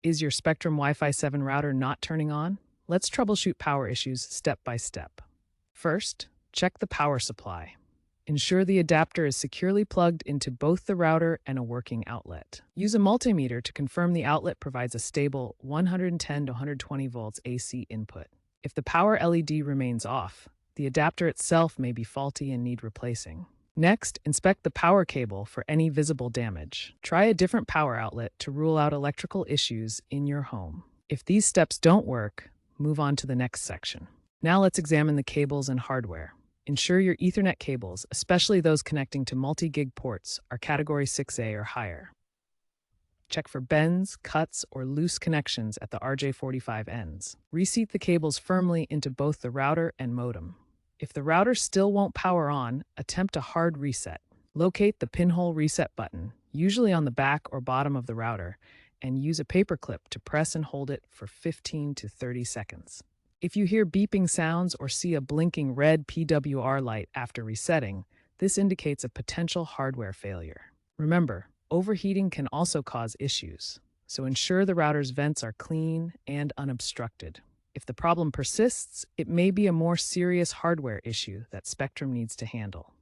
Is your Spectrum Wi-Fi 7 router not turning on? Let's troubleshoot power issues step by step. First, check the power supply. Ensure the adapter is securely plugged into both the router and a working outlet. Use a multimeter to confirm the outlet provides a stable 110 to 120 volts AC input. If the power LED remains off, the adapter itself may be faulty and need replacing. Next, inspect the power cable for any visible damage. Try a different power outlet to rule out electrical issues in your home. If these steps don't work, move on to the next section. Now let's examine the cables and hardware. Ensure your Ethernet cables, especially those connecting to multi-gig ports, are Category 6A or higher. Check for bends, cuts, or loose connections at the RJ45 ends. Reseat the cables firmly into both the router and modem. If the router still won't power on, attempt a hard reset. Locate the pinhole reset button, usually on the back or bottom of the router, and use a paperclip to press and hold it for 15 to 30 seconds. If you hear beeping sounds or see a blinking red PWR light after resetting, this indicates a potential hardware failure. Remember, overheating can also cause issues, so ensure the router's vents are clean and unobstructed. If the problem persists, it may be a more serious hardware issue that Spectrum needs to handle.